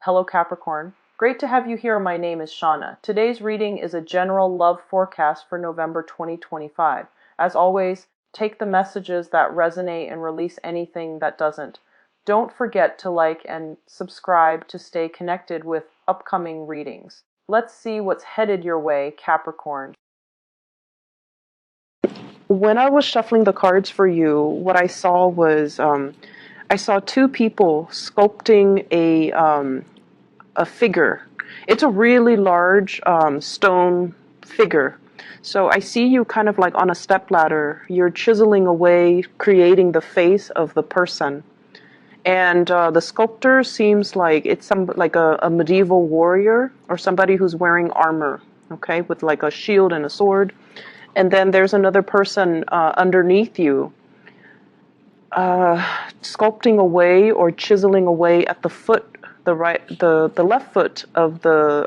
Hello Capricorn. Great to have you here. My name is Shauna. Today's reading is a general love forecast for November 2025. As always, take the messages that resonate and release anything that doesn't. Don't forget to like and subscribe to stay connected with upcoming readings. Let's see what's headed your way, Capricorn. When I was shuffling the cards for you, what I saw was I saw two people sculpting a figure. It's a really large stone figure. So I see you kind of like on a stepladder. You're chiseling away, creating the face of the person. And the sculptor seems like it's a medieval warrior or somebody who's wearing armor, okay, with like a shield and a sword. And then there's another person underneath you, sculpting away or chiseling away at the foot, the left foot of the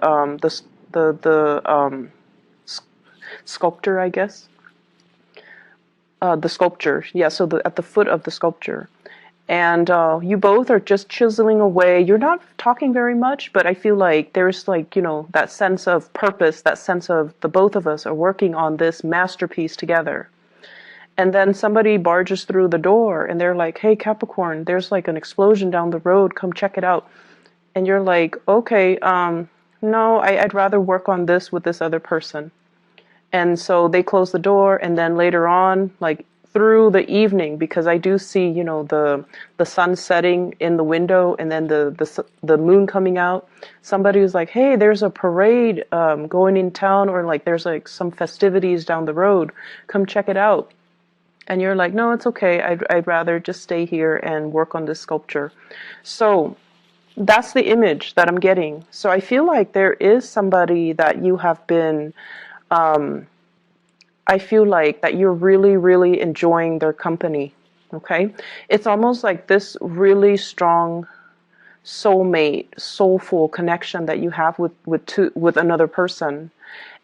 sculptor, I guess. The sculpture, yeah. So at the foot of the sculpture. And you both are just chiseling away. You're not talking very much, but I feel like there's like, that sense of purpose, that sense of the both of us are working on this masterpiece together. And then somebody barges through the door and they're like, hey, Capricorn, there's like an explosion down the road. Come check it out. And you're like, okay, no, I'd rather work on this with this other person. And so they close the door, and then later on, like, through the evening, because I do see, the sun setting in the window and then the moon coming out. Somebody was like, hey, there's a parade going in town, or like there's like some festivities down the road. Come check it out. And you're like, no, it's okay. I'd rather just stay here and work on this sculpture. So that's the image that I'm getting. So I feel like there is somebody that you have been I feel like that you're really, really enjoying their company, okay? It's almost like this really strong soulmate, soulful connection that you have with another person.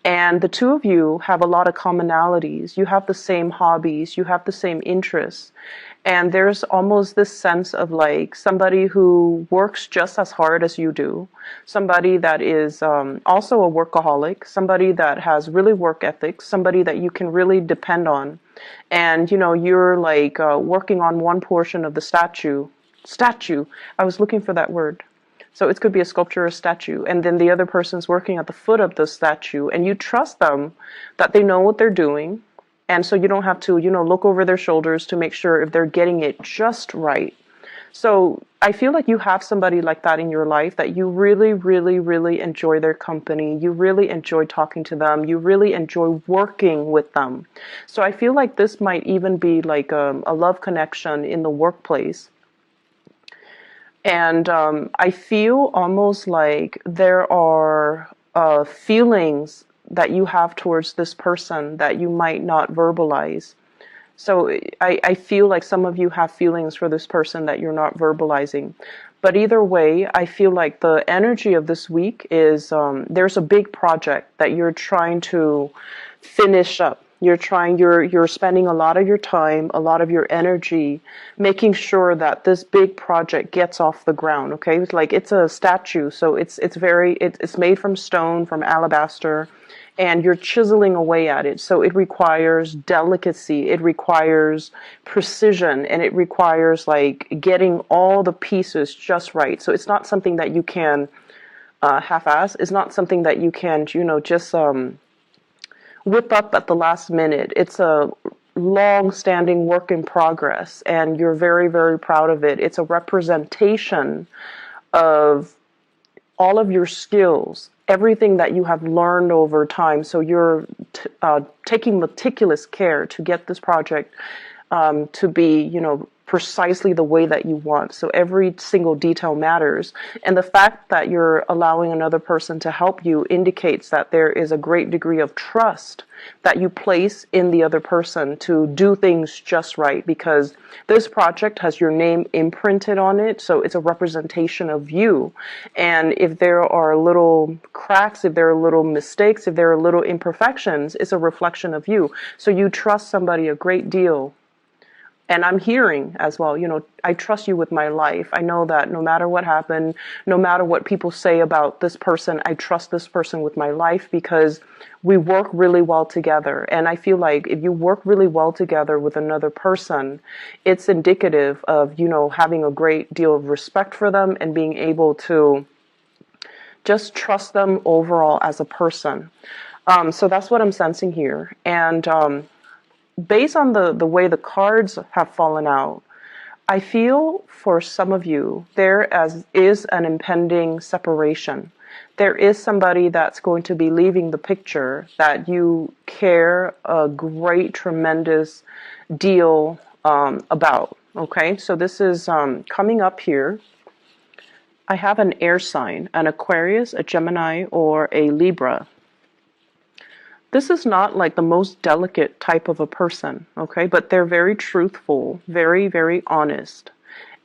And the two of you have a lot of commonalities. You have the same hobbies, you have the same interests. And there's almost this sense of like somebody who works just as hard as you do, somebody that is also a workaholic, somebody that has really work ethics, somebody that you can really depend on. And, you're like working on one portion of the statue. I was looking for that word. So it could be a sculpture or a statue. And then the other person's working at the foot of the statue. And you trust them that they know what they're doing. And so you don't have to, look over their shoulders to make sure if they're getting it just right. So I feel like you have somebody like that in your life, that you really, really, really enjoy their company. You really enjoy talking to them. You really enjoy working with them. So I feel like this might even be like a love connection in the workplace. And I feel almost like there are feelings that you have towards this person that you might not verbalize. So I feel like some of you have feelings for this person that you're not verbalizing. But either way, I feel like the energy of this week is there's a big project that you're trying to finish up. You're spending a lot of your time, a lot of your energy, making sure that this big project gets off the ground. Okay, it's like it's a statue, so it's made from stone, from alabaster, and you're chiseling away at it. So it requires delicacy, it requires precision, and it requires like getting all the pieces just right. So it's not something that you can half-ass. It's not something that you can, just whip up at the last minute. It's a long-standing work in progress, and you're very, very proud of it. It's a representation of all of your skills, everything that you have learned over time. So you're taking meticulous care to get this project to be, precisely the way that you want. So every single detail matters. And the fact that you're allowing another person to help you indicates that there is a great degree of trust that you place in the other person to do things just right, because this project has your name imprinted on it. So it's a representation of you. And if there are little cracks, if there are little mistakes, if there are little imperfections, it's a reflection of you. So you trust somebody a great deal And I'm hearing as well, I trust you with my life. I know that no matter what happened, no matter what people say about this person, I trust this person with my life because we work really well together. And I feel like if you work really well together with another person, it's indicative of, having a great deal of respect for them and being able to just trust them overall as a person. So that's what I'm sensing here. And based on the way the cards have fallen out, I feel for some of you, is an impending separation. There is somebody that's going to be leaving the picture that you care a great, tremendous deal about. Okay, so this is coming up here. I have an air sign, an Aquarius, a Gemini, or a Libra. This is not like the most delicate type of a person, okay? But they're very truthful, very, very honest.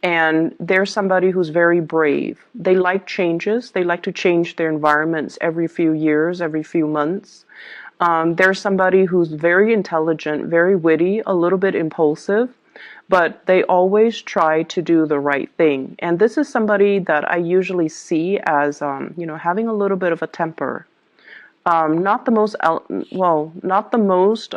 And they're somebody who's very brave. They like changes. They like to change their environments every few years, every few months. They're somebody who's very intelligent, very witty, a little bit impulsive, but they always try to do the right thing. And this is somebody that I usually see as, having a little bit of a temper. Not the most, not the most,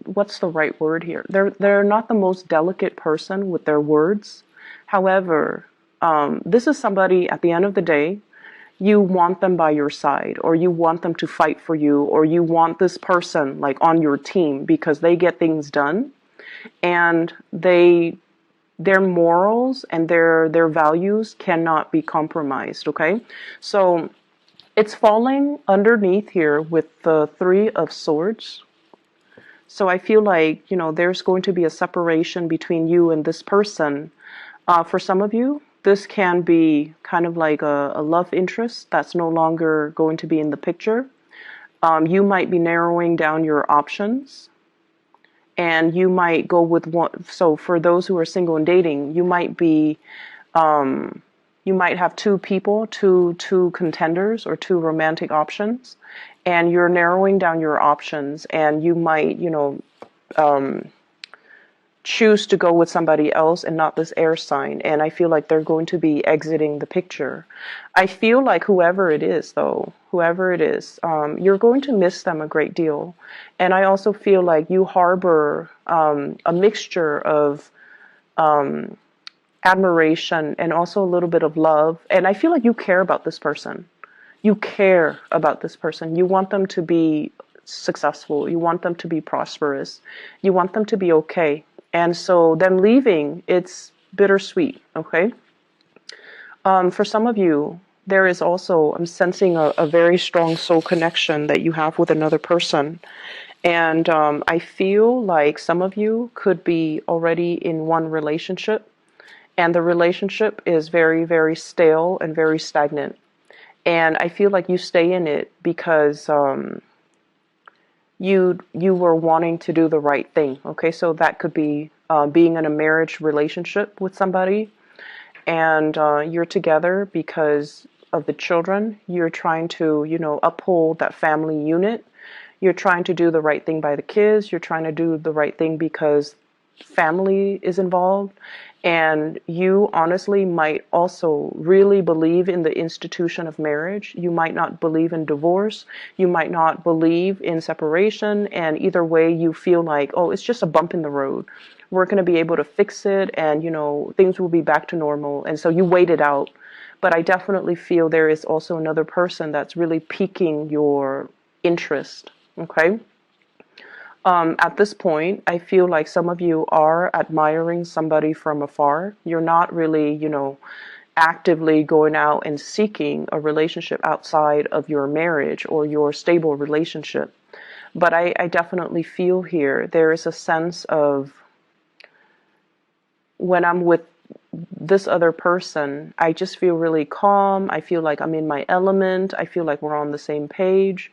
what's the right word here? They're not the most delicate person with their words. However, this is somebody at the end of the day, you want them by your side, or you want them to fight for you, or you want this person like on your team because they get things done and their morals and their values cannot be compromised, okay? So it's falling underneath here with the Three of Swords. So I feel like, there's going to be a separation between you and this person. For some of you, this can be kind of like a love interest that's no longer going to be in the picture. You might be narrowing down your options. And you might go with one. So for those who are single and dating, you might have two people, two contenders, or two romantic options, and you're narrowing down your options. And you might, choose to go with somebody else and not this air sign. And I feel like they're going to be exiting the picture. I feel like whoever it is, you're going to miss them a great deal. And I also feel like you harbor a mixture of admiration and also a little bit of love. And I feel like you care about this person. You care about this person. You want them to be successful. You want them to be prosperous. You want them to be okay. And so them leaving, it's bittersweet, okay? For some of you, there is also, I'm sensing a very strong soul connection that you have with another person. And I feel like some of you could be already in one relationship, and the relationship is very, very stale and very stagnant. And I feel like you stay in it because you were wanting to do the right thing. Okay, so that could be being in a marriage relationship with somebody, and you're together because of the children. You're trying to, uphold that family unit. You're trying to do the right thing by the kids. You're trying to do the right thing because family is involved. And you honestly might also really believe in the institution of marriage. You might not believe in divorce. You might not believe in separation. And either way, you feel like, oh, it's just a bump in the road. We're going to be able to fix it, and, things will be back to normal. And so you wait it out. But I definitely feel there is also another person that's really piquing your interest. Okay? At this point, I feel like some of you are admiring somebody from afar. You're not really, actively going out and seeking a relationship outside of your marriage or your stable relationship. But I definitely feel here there is a sense of when I'm with this other person, I just feel really calm. I feel like I'm in my element. I feel like we're on the same page.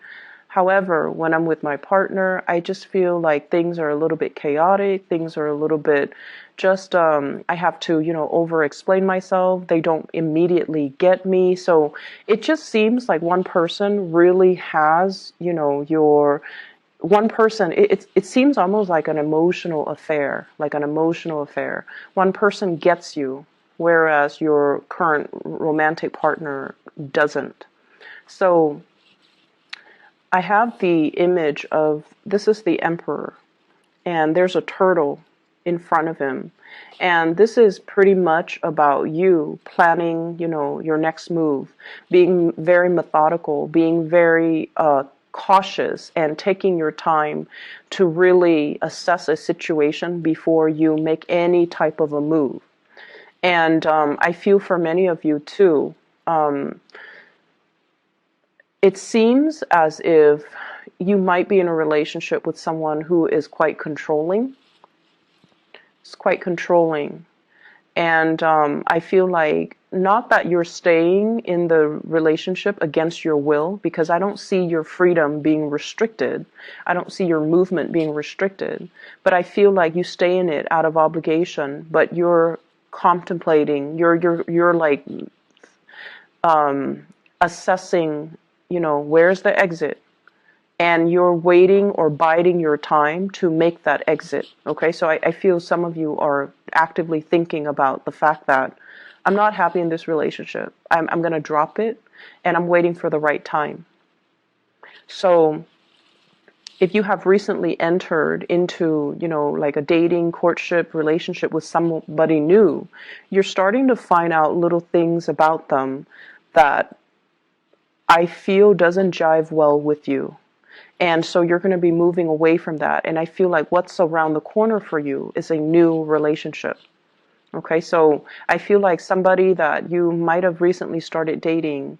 However, when I'm with my partner, I just feel like things are a little bit chaotic. Things are a little bit just, I have to, over-explain myself. They don't immediately get me. So it just seems like one person really has, one person, it seems almost like an emotional affair, One person gets you, whereas your current romantic partner doesn't. So I have the image of, this is the emperor, and there's a turtle in front of him. And this is pretty much about you planning, your next move, being very methodical, being very cautious, and taking your time to really assess a situation before you make any type of a move. And I feel for many of you too, it seems as if you might be in a relationship with someone who is quite controlling. It's quite controlling. And I feel like, not that you're staying in the relationship against your will, because I don't see your freedom being restricted. I don't see your movement being restricted. But I feel like you stay in it out of obligation, but you're contemplating, you're like assessing, where's the exit? And you're waiting or biding your time to make that exit. Okay, so I feel some of you are actively thinking about the fact that I'm not happy in this relationship. I'm going to drop it, and I'm waiting for the right time. So if you have recently entered into, like a dating, courtship, relationship with somebody new, you're starting to find out little things about them that I feel doesn't jive well with you. And so you're going to be moving away from that. And I feel like what's around the corner for you is a new relationship. Okay, so I feel like somebody that you might have recently started dating,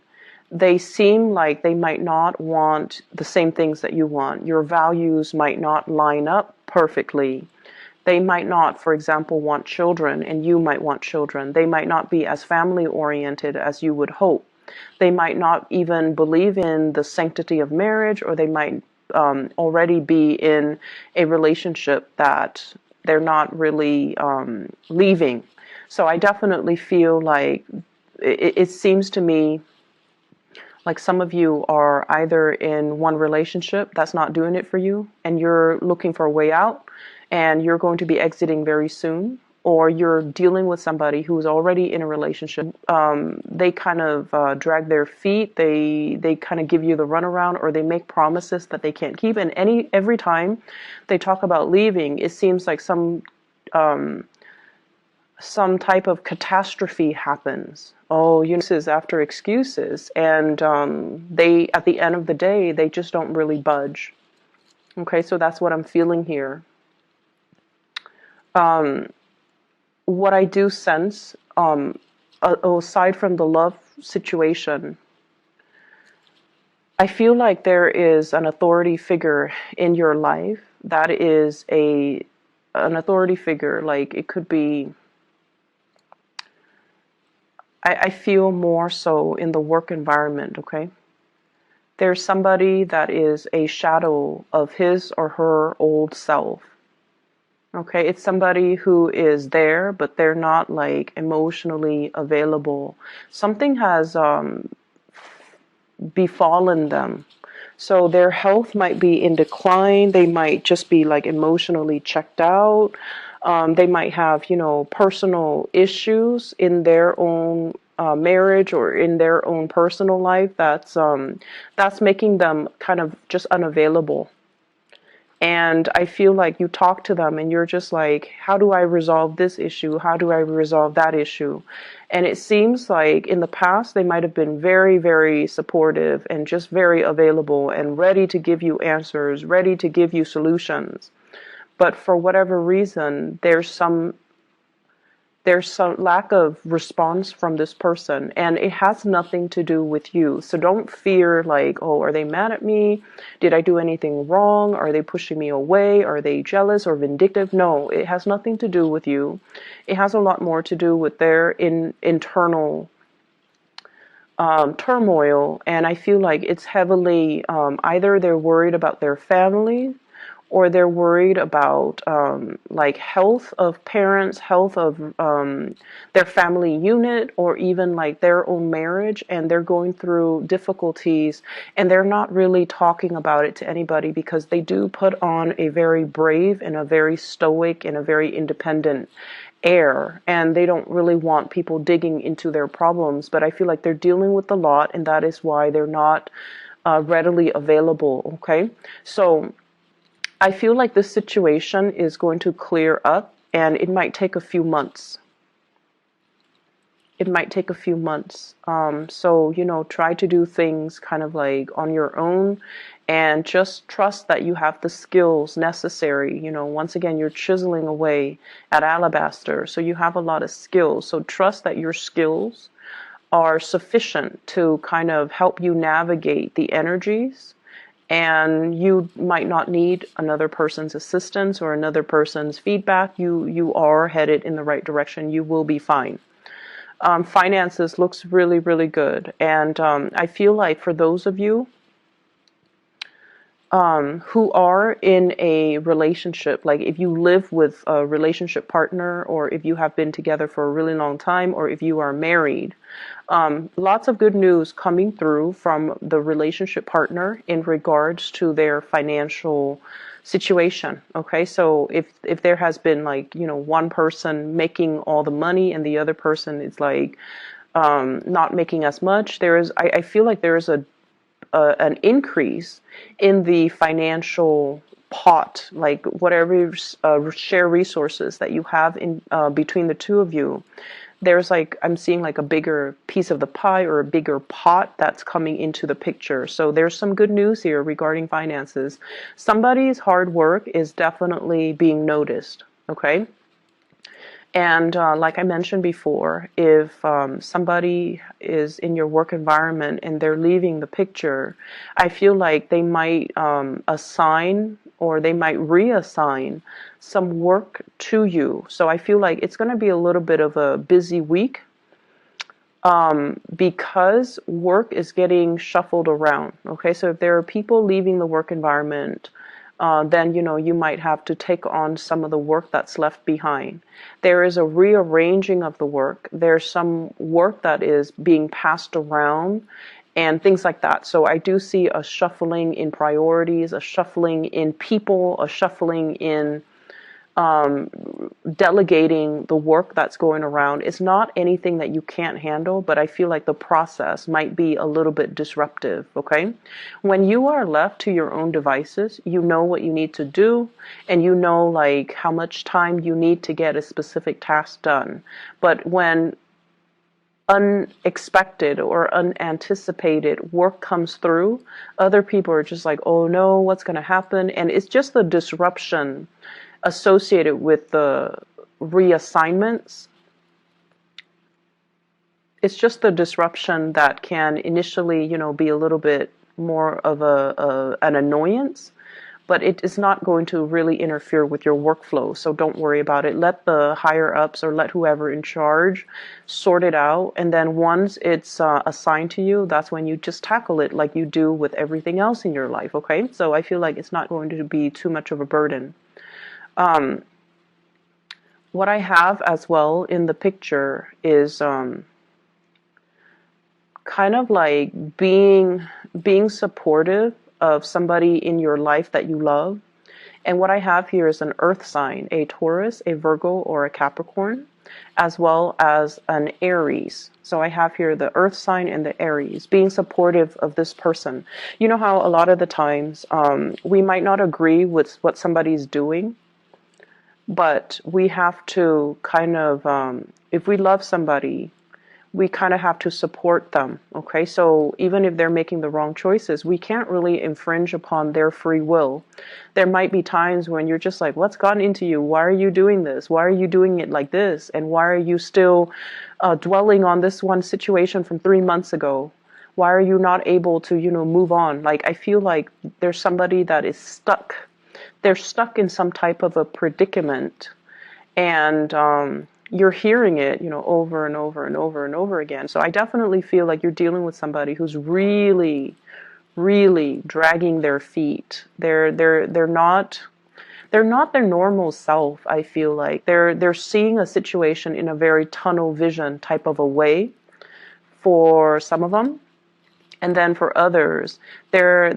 they seem like they might not want the same things that you want. Your values might not line up perfectly. They might not, for example, want children, and you might want children. They might not be as family oriented as you would hope. They might not even believe in the sanctity of marriage, or they might already be in a relationship that they're not really leaving. So I definitely feel like it seems to me like some of you are either in one relationship that's not doing it for you, and you're looking for a way out, and you're going to be exiting very soon, or you're dealing with somebody who's already in a relationship. They kind of drag their feet. They kind of give you the runaround, or they make promises that they can't keep. And every time they talk about leaving, it seems like some type of catastrophe happens. Oh, this is after excuses, and they, at the end of the day, they just don't really budge. Okay, so that's what I'm feeling here. What I do sense, aside from the love situation, I feel like there is an authority figure in your life that is an authority figure. Like, it could be, I feel more so in the work environment, okay? There's somebody that is a shadow of his or her old self. Okay, it's somebody who is there, but they're not like emotionally available. Something has befallen them. So their health might be in decline. They might just be like emotionally checked out. They might have, personal issues in their own marriage or in their own personal life that's making them kind of just unavailable. And I feel like you talk to them and you're just like, how do I resolve this issue? How do I resolve that issue? And it seems like in the past, they might have been very, very supportive and just very available and ready to give you answers, ready to give you solutions. But for whatever reason, there's some lack of response from this person, and it has nothing to do with you. So don't fear like, oh, are they mad at me? Did I do anything wrong? Are they pushing me away? Are they jealous or vindictive? No, it has nothing to do with you. It has a lot more to do with their internal turmoil, and I feel like it's heavily either they're worried about their family, or they're worried about like health of parents, health of their family unit, or even like their own marriage, and they're going through difficulties and they're not really talking about it to anybody because they do put on a very brave and a very stoic and a very independent air, and they don't really want people digging into their problems. But I feel like they're dealing with a lot, and that is why they're not readily available. Okay, so I feel like this situation is going to clear up, and it might take a few months. It might take a few months. So, try to do things kind of like on your own, and just trust that you have the skills necessary. Once again, you're chiseling away at alabaster, so you have a lot of skills. So trust that your skills are sufficient to kind of help you navigate the energies, and you might not need another person's assistance or another person's feedback. You are headed in the right direction. You will be fine. Finances looks really, really good. And I feel like for those of you who are in a relationship, like if you live with a relationship partner, or if you have been together for a really long time, or if you are married, lots of good news coming through from the relationship partner in regards to their financial situation. Okay, so if there has been like one person making all the money and the other person is like not making as much, I feel like there is an increase in the financial pot, like whatever share resources that you have in between the two of you. There's like, I'm seeing like a bigger piece of the pie or a bigger pot that's coming into the picture. So there's some good news here regarding finances. Somebody's hard work is definitely being noticed. Okay. And like I mentioned before, if somebody is in your work environment and they're leaving the picture, I feel like they might assign or they might reassign some work to you. So I feel like it's going to be a little bit of a busy week because work is getting shuffled around. Okay, so if there are people leaving the work environment, then you might have to take on some of the work that's left behind. There is a rearranging of the work. There's some work that is being passed around and things like that. So I do see a shuffling in priorities, a shuffling in people, a shuffling in delegating the work that's going around. It's not anything that you can't handle, but I feel like the process might be a little bit disruptive. Okay, when you are left to your own devices, you know what you need to do, and you know like how much time you need to get a specific task done. But when unexpected or unanticipated work comes through, other people are just like, oh no, what's going to happen? And it's just the disruption associated with the reassignments. It's just the disruption that can initially, be a little bit more of an annoyance, but it is not going to really interfere with your workflow. So don't worry about it. Let the higher ups or let whoever in charge sort it out. And then once it's assigned to you, that's when you just tackle it like you do with everything else in your life. Okay. So I feel like it's not going to be too much of a burden. What I have as well in the picture is kind of like being supportive of somebody in your life that you love. And what I have here is an earth sign, a Taurus, a Virgo, or a Capricorn, as well as an Aries. So I have here the earth sign and the Aries, being supportive of this person. You know how a lot of the times we might not agree with what somebody's doing, but we have to kind of, if we love somebody, we kind of have to support them. Okay, so even if they're making the wrong choices, we can't really infringe upon their free will. There might be times when you're just like, what's gotten into you? Why are you doing this? Why are you doing it like this? And why are you still dwelling on this one situation from 3 months ago? Why are you not able to, move on? Like, I feel like there's somebody that is stuck. They're stuck in some type of a predicament, and you're hearing it, over and over and over and over again. So I definitely feel like you're dealing with somebody who's really, really dragging their feet. They're not they're not their normal self. I feel like they're seeing a situation in a very tunnel vision type of a way for some of them. And then for others, they're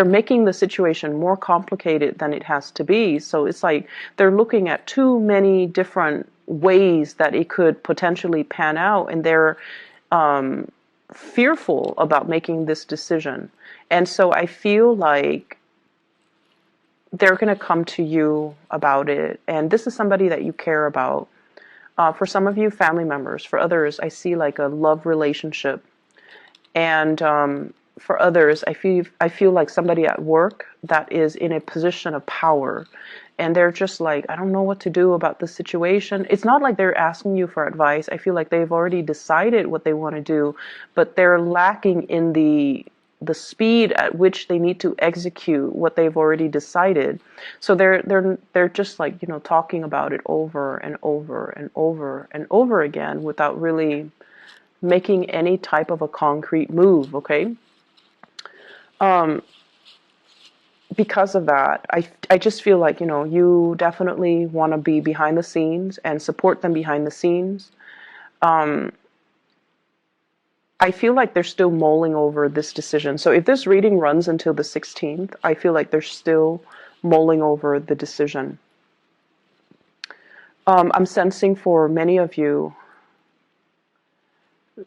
making the situation more complicated than it has to be. So it's like they're looking at too many different ways that it could potentially pan out, and they're fearful about making this decision. And so I feel like they're going to come to you about it. And this is somebody that you care about. For some of you, family members. For others, I see like a love relationship. And for others, I feel like somebody at work that is in a position of power, and they're just like, I don't know what to do about this situation. It's not like they're asking you for advice. I feel like they've already decided what they want to do, but they're lacking in the speed at which they need to execute what they've already decided. So they're just like, talking about it over and over and over and over again without really making any type of a concrete move, okay? Because of that, I just feel like, you definitely want to be behind the scenes and support them behind the scenes. I feel like they're still mulling over this decision. So if this reading runs until the 16th, I feel like they're still mulling over the decision. I'm sensing for many of you,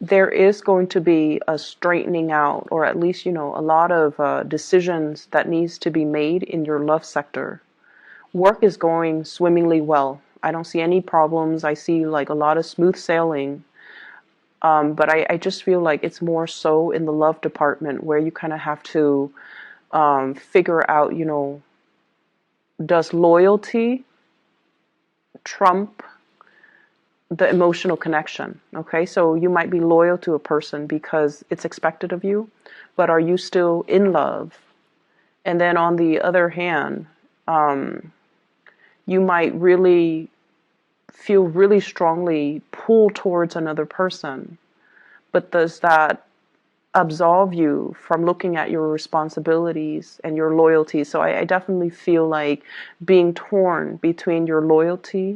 there is going to be a straightening out, or at least, a lot of decisions that needs to be made in your love sector. Work is going swimmingly well. I don't see any problems. I see like a lot of smooth sailing. But I just feel like it's more so in the love department where you kind of have to figure out, does loyalty trump the emotional connection? Okay, so you might be loyal to a person because it's expected of you, but are you still in love? And then on the other hand, you might really feel really strongly pulled towards another person, but does that absolve you from looking at your responsibilities and your loyalty? So I definitely feel like being torn between your loyalty